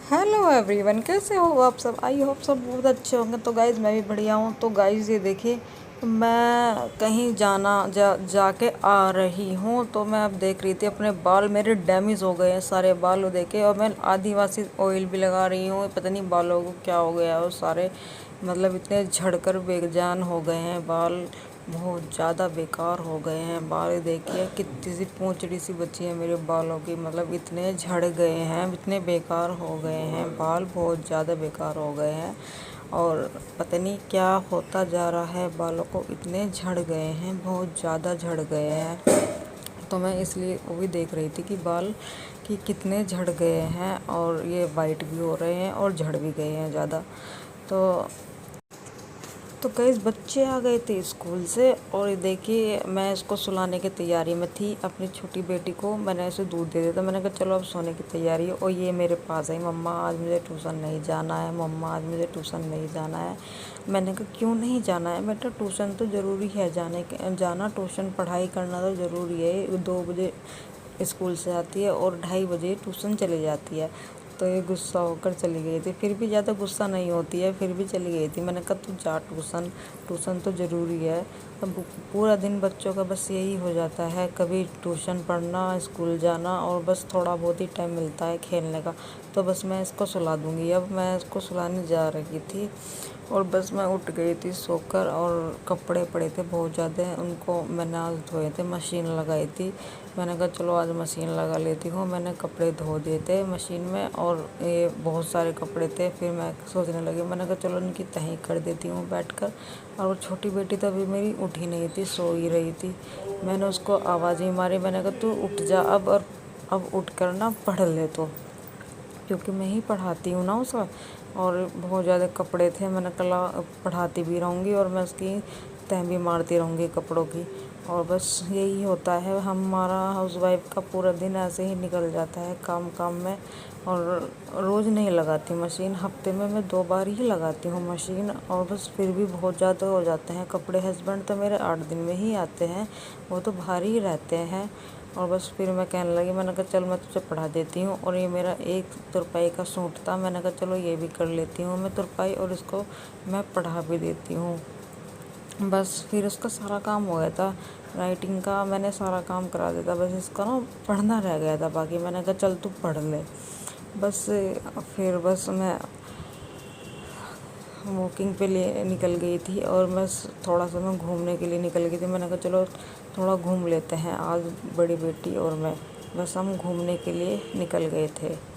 Hello everyone, कैसे हो आप सब। आई होप सब बहुत अच्छे होंगे। तो गाइज़ मैं भी बढ़िया हूँ। तो गाइज़ ये देखिए, मैं कहीं जाके आ रही हूँ। तो मैं अब देख रही थी अपने बाल मेरे डैमेज हो गए हैं सारे बाल देखे। और मैं आदिवासी ऑयल भी लगा रही हूँ, पता नहीं बालों को क्या हो गया है। और सारे मतलब इतने झड़कर बेजान हो गए हैं बाल, बहुत ज़्यादा बेकार हो गए हैं बाल। देखिए कितनी सी पूंछड़ी सी बची है मेरे बालों की, मतलब इतने झड़ गए हैं, इतने बेकार हो गए हैं बाल, बहुत ज़्यादा बेकार हो गए हैं। और पता नहीं क्या होता जा रहा है बालों को, इतने झड़ गए हैं, बहुत ज़्यादा झड़ गए हैं। तो मैं इसलिए वो भी देख रही थी कि बाल कि कितने झड़ गए हैं, और ये वाइट भी हो रहे हैं और झड़ भी गए हैं ज़्यादा। तो गाइस बच्चे आ गए थे स्कूल से, और ये देखिए मैं इसको सुलाने की तैयारी में थी। अपनी छोटी बेटी को मैंने उसे दूध दे दिया था। मैंने कहा चलो अब सोने की तैयारी है। और ये मेरे पास आई, मम्मा आज मुझे ट्यूशन नहीं जाना है, मम्मा आज मुझे ट्यूशन नहीं जाना है। मैंने कहा क्यों नहीं जाना है बेटा, ट्यूशन तो ज़रूरी है, जाना ट्यूशन, पढ़ाई करना तो ज़रूरी है। 2 बजे स्कूल से आती है और 2:30 बजे ट्यूशन चली जाती है। तो ये गुस्सा होकर चली गई थी, फिर भी ज़्यादा गुस्सा नहीं होती है, फिर भी चली गई थी। मैंने कहा तू जा ट्यूशन, ट्यूशन तो ज़रूरी है। अब पूरा दिन बच्चों का बस यही हो जाता है, कभी ट्यूशन पढ़ना, स्कूल जाना, और बस थोड़ा बहुत ही टाइम मिलता है खेलने का। तो बस मैं इसको सुला दूँगी। अब मैं इसको सुलाने जा रही थी, और बस मैं उठ गई थी सोकर। और कपड़े पड़े थे बहुत ज़्यादा, उनको मैंने आज धोए थे, मशीन लगाई थी। मैंने कहा चलो आज मशीन लगा लेती हूँ। मैंने कपड़े धो दिए थे मशीन में, और ये बहुत सारे कपड़े थे। फिर मैं सोचने लगी, मैंने कहा चलो इनकी तह कर देती हूँ बैठकर। और वो छोटी बेटी तो अभी मेरी उठी नहीं थी, सो ही रही थी। मैंने उसको आवाज़ ही मारी, मैंने कहा तू उठ जा अब, और अब उठ कर ना पढ़ ले। तो क्योंकि मैं ही पढ़ाती हूँ ना उसे, और बहुत ज़्यादा कपड़े थे। मैंने कहा पढ़ाती भी रहूँगी और मैं उसकी तह भी मारती रहूँगी कपड़ों की। और बस यही होता है, हमारा हाउसवाइफ का पूरा दिन ऐसे ही निकल जाता है काम काम में। और रोज़ नहीं लगाती मशीन, हफ्ते में मैं 2 बार ही लगाती हूँ मशीन। और बस फिर भी बहुत ज़्यादा हो जाते हैं कपड़े। हस्बैंड तो मेरे 8 दिन में ही आते हैं, वो तो भारी ही रहते हैं। और बस फिर मैं कहने लगी, मैंने कहा चल मैं तुझे पढ़ा देती हूँ। और ये मेरा 1 तुरपाई का सूट था, मैंने कहा चलो ये भी कर लेती हूँ मैं तुरपाई, और इसको मैं पढ़ा भी देती हूँ। बस फिर उसका सारा काम हो गया था, राइटिंग का मैंने सारा काम करा दिया था। बस इसका ना पढ़ना रह गया था बाकी। मैंने कहा चल तू पढ़ ले बस। फिर बस मैं वॉकिंग पे ले निकल गई थी, और बस थोड़ा सा मैं घूमने के लिए निकल गई थी। मैंने कहा चलो थोड़ा घूम लेते हैं आज, बड़ी बेटी और मैं, बस हम घूमने के लिए निकल गए थे।